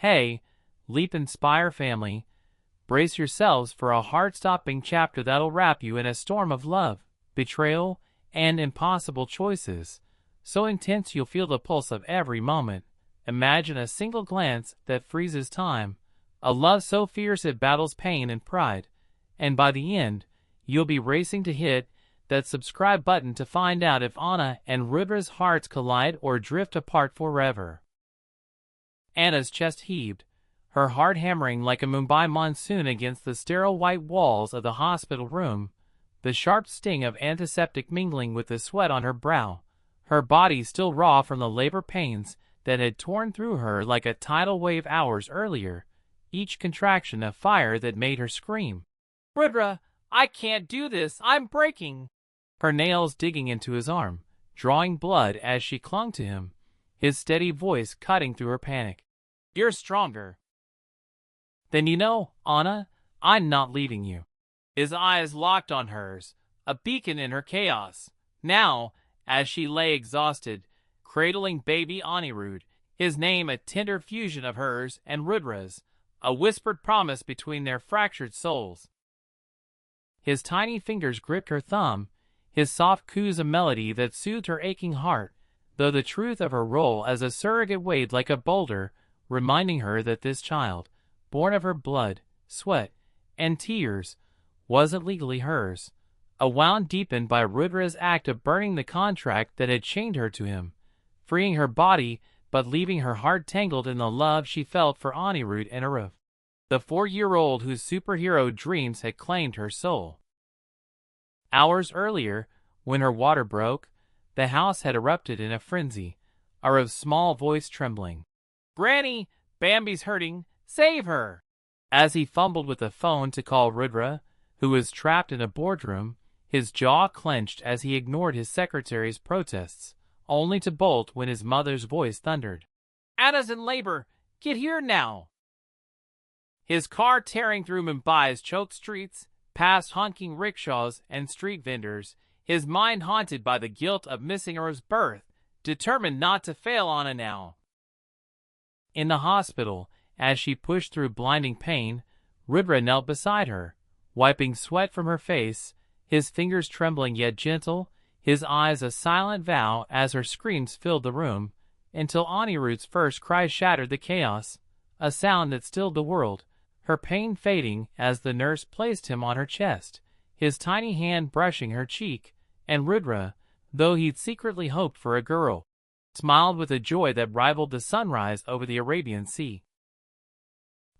Hey, Leap Inspire family, brace yourselves for a heart-stopping chapter that'll wrap you in a storm of love, betrayal, and impossible choices, so intense you'll feel the pulse of every moment. Imagine a single glance that freezes time, a love so fierce it battles pain and pride, and by the end, you'll be racing to hit that subscribe button to find out if Anna and Rudra's hearts collide or drift apart forever. Anna's chest heaved, her heart hammering like a Mumbai monsoon against the sterile white walls of the hospital room, the sharp sting of antiseptic mingling with the sweat on her brow, her body still raw from the labor pains that had torn through her like a tidal wave hours earlier, each contraction a fire that made her scream. "Rudra, I can't do this, I'm breaking!" Her nails digging into his arm, drawing blood as she clung to him, his steady voice cutting through her panic. "You're stronger." "Then you know, Anna, I'm not leaving you." His eyes locked on hers, a beacon in her chaos. Now, as she lay exhausted, cradling baby Anirudh, his name a tender fusion of hers and Rudra's, a whispered promise between their fractured souls. His tiny fingers gripped her thumb, his soft coos a melody that soothed her aching heart, though the truth of her role as a surrogate weighed like a boulder, reminding her that this child, born of her blood, sweat, and tears, wasn't legally hers. A wound deepened by Rudra's act of burning the contract that had chained her to him, freeing her body but leaving her heart tangled in the love she felt for Anirudh and Aruv, the 4-year-old whose superhero dreams had claimed her soul. Hours earlier, when her water broke, the house had erupted in a frenzy, Aruv's small voice trembling. "Granny, Bambi's hurting, save her!" As he fumbled with the phone to call Rudra, who was trapped in a boardroom, his jaw clenched as he ignored his secretary's protests, only to bolt when his mother's voice thundered. "Anna's in labor, get here now!" His car tearing through Mumbai's choked streets, past honking rickshaws and street vendors, his mind haunted by the guilt of missing Aruv's birth, determined not to fail Anna now. In the hospital, as she pushed through blinding pain, Rudra knelt beside her, wiping sweat from her face, his fingers trembling yet gentle, his eyes a silent vow as her screams filled the room, until Anirudh's first cry shattered the chaos, a sound that stilled the world, her pain fading as the nurse placed him on her chest, his tiny hand brushing her cheek, and Rudra, though he'd secretly hoped for a girl, smiled with a joy that rivaled the sunrise over the Arabian Sea.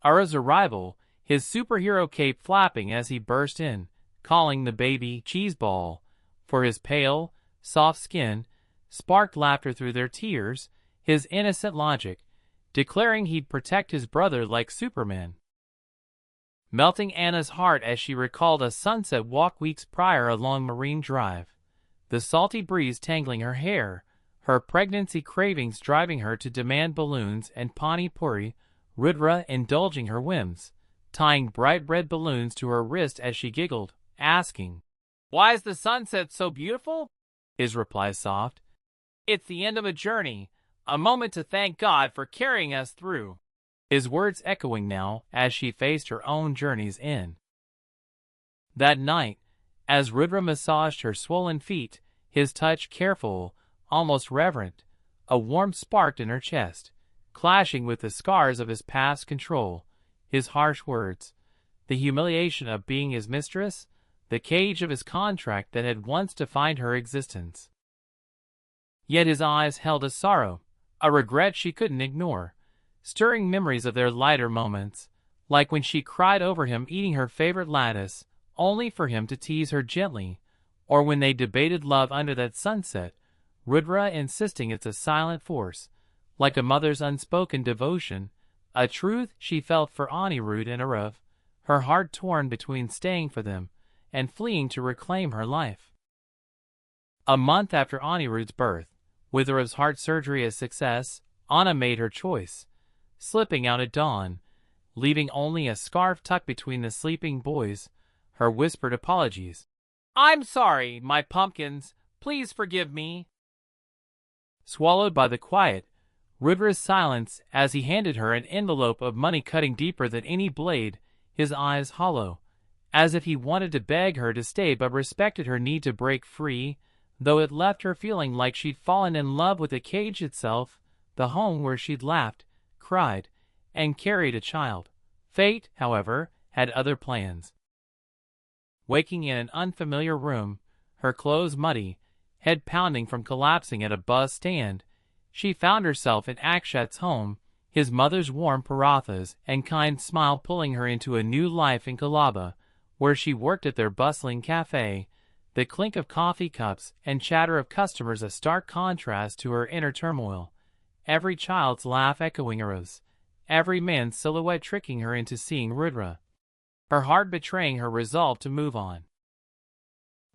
Aruv's arrival, his superhero cape flapping as he burst in, calling the baby Cheeseball, for his pale, soft skin, sparked laughter through their tears, his innocent logic, declaring he'd protect his brother like Superman. Melting Anna's heart as she recalled a sunset walk weeks prior along Marine Drive, the salty breeze tangling her hair, her pregnancy cravings driving her to demand balloons and pani puri, Rudra indulging her whims, tying bright red balloons to her wrist as she giggled, asking, "Why is the sunset so beautiful?" His reply soft, "It's the end of a journey, a moment to thank God for carrying us through." His words echoing now as she faced her own journey's end. That night, as Rudra massaged her swollen feet, his touch careful, almost reverent, a warmth sparked in her chest, clashing with the scars of his past control, his harsh words, the humiliation of being his mistress, the cage of his contract that had once defined her existence. Yet his eyes held a sorrow, a regret she couldn't ignore, stirring memories of their lighter moments, like when she cried over him eating her favorite lettuce, only for him to tease her gently, or when they debated love under that sunset, Rudra insisting it's a silent force, like a mother's unspoken devotion, a truth she felt for Anirudh and Aruv, her heart torn between staying for them and fleeing to reclaim her life. A month after Anirudh's birth, with Aruv's heart surgery a success, Anna made her choice, slipping out at dawn, leaving only a scarf tucked between the sleeping boys, her whispered apologies. "I'm sorry, my pumpkins, please forgive me." Swallowed by the quiet, Rudra's silence as he handed her an envelope of money cutting deeper than any blade, his eyes hollow, as if he wanted to beg her to stay but respected her need to break free, though it left her feeling like she'd fallen in love with the cage itself, the home where she'd laughed, cried, and carried a child. Fate, however, had other plans. Waking in an unfamiliar room, her clothes muddy, head pounding from collapsing at a bus stand, she found herself in Akshat's home, his mother's warm parathas and kind smile pulling her into a new life in Colaba, where she worked at their bustling cafe, the clink of coffee cups and chatter of customers a stark contrast to her inner turmoil, every child's laugh echoing hers, every man's silhouette tricking her into seeing Rudra, her heart betraying her resolve to move on.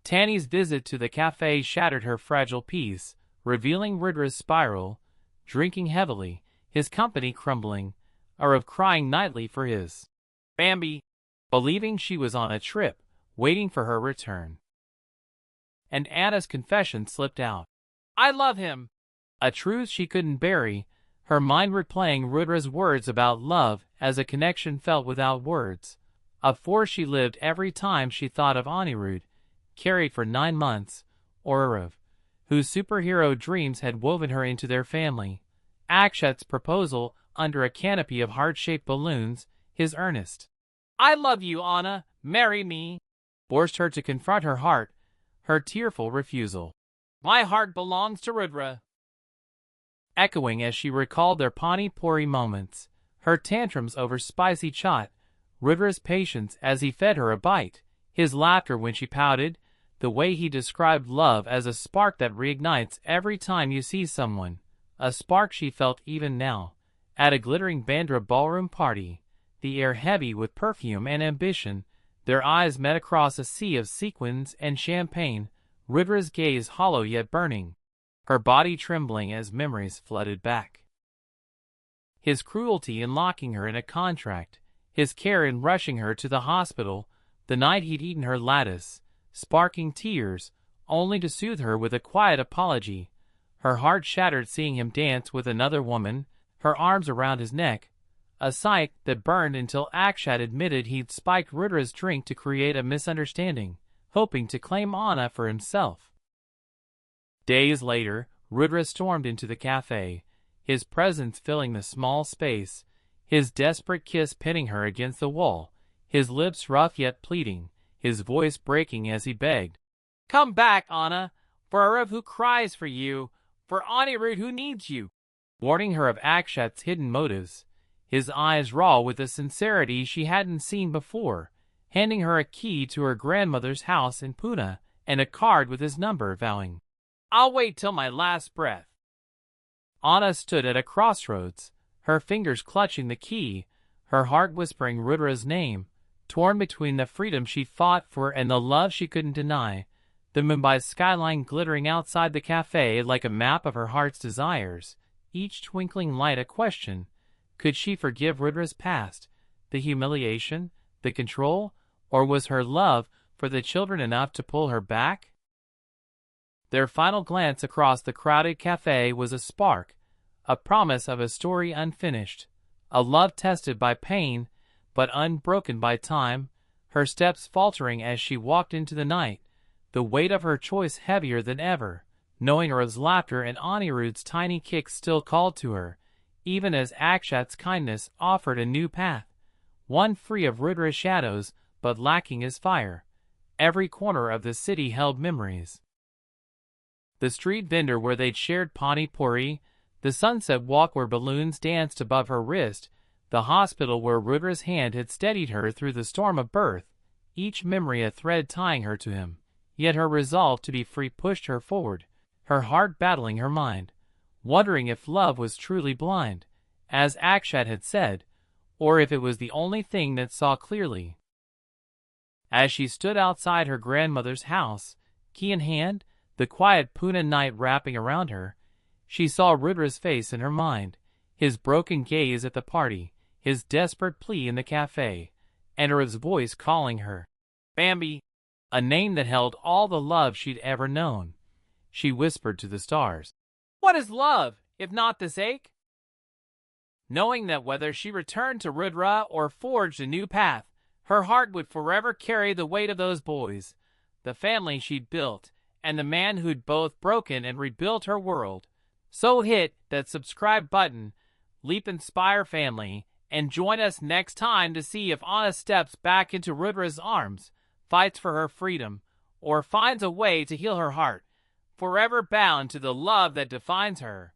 Tanny's visit to the cafe shattered her fragile peace, revealing Rudra's spiral, drinking heavily, his company crumbling, or of crying nightly for his Bambi, believing she was on a trip, waiting for her return. And Anna's confession slipped out. "I love him," a truth she couldn't bury, her mind replaying Rudra's words about love as a connection felt without words, a force she lived every time she thought of Anirudh, carried for 9 months, or Arav, whose superhero dreams had woven her into their family. Akshat's proposal under a canopy of heart-shaped balloons, his earnest, "I love you, Anna, marry me," forced her to confront her heart, her tearful refusal. "My heart belongs to Rudra." Echoing as she recalled their Pani Puri moments, her tantrums over spicy chaat, Rudra's patience as he fed her a bite, his laughter when she pouted, the way he described love as a spark that reignites every time you see someone, a spark she felt even now, at a glittering Bandra ballroom party, the air heavy with perfume and ambition, their eyes met across a sea of sequins and champagne, Rudra's gaze hollow yet burning, her body trembling as memories flooded back. His cruelty in locking her in a contract, his care in rushing her to the hospital, the night he'd eaten her lattice, sparking tears, only to soothe her with a quiet apology, her heart shattered seeing him dance with another woman, her arms around his neck, a sight that burned until Akshat admitted he'd spiked Rudra's drink to create a misunderstanding, hoping to claim Anna for himself. Days later, Rudra stormed into the cafe, his presence filling the small space, his desperate kiss pinning her against the wall, his lips rough yet pleading, his voice breaking as he begged, "Come back, Anna, for Arav who cries for you, for Anirudh who needs you," warning her of Akshat's hidden motives, his eyes raw with a sincerity she hadn't seen before, handing her a key to her grandmother's house in Pune and a card with his number, vowing, "I'll wait till my last breath." Anna stood at a crossroads, her fingers clutching the key, her heart whispering Rudra's name, torn between the freedom she fought for and the love she couldn't deny, the Mumbai skyline glittering outside the cafe like a map of her heart's desires, each twinkling light a question. Could she forgive Rudra's past, the humiliation, the control, or was her love for the children enough to pull her back? Their final glance across the crowded cafe was a spark, a promise of a story unfinished, a love tested by pain, but unbroken by time, her steps faltering as she walked into the night, the weight of her choice heavier than ever, knowing Arav's laughter and Anirudh's tiny kicks still called to her, even as Akshat's kindness offered a new path, one free of Rudra's shadows but lacking his fire. Every corner of the city held memories. The street vendor where they'd shared Pani Puri, the sunset walk where balloons danced above her wrist, the hospital where Rudra's hand had steadied her through the storm of birth, each memory a thread tying her to him. Yet her resolve to be free pushed her forward, her heart battling her mind, wondering if love was truly blind, as Akshat had said, or if it was the only thing that saw clearly. As she stood outside her grandmother's house, key in hand, the quiet Pune night wrapping around her, she saw Rudra's face in her mind, his broken gaze at the party, his desperate plea in the cafe, and Arav's voice calling her, "Bambi," a name that held all the love she'd ever known. She whispered to the stars, "What is love, if not this ache?" knowing that whether she returned to Rudra or forged a new path, her heart would forever carry the weight of those boys, the family she'd built, and the man who'd both broken and rebuilt her world. So hit that subscribe button, Leap Inspire family, and join us next time to see if Anna steps back into Rudra's arms, fights for her freedom, or finds a way to heal her heart, forever bound to the love that defines her.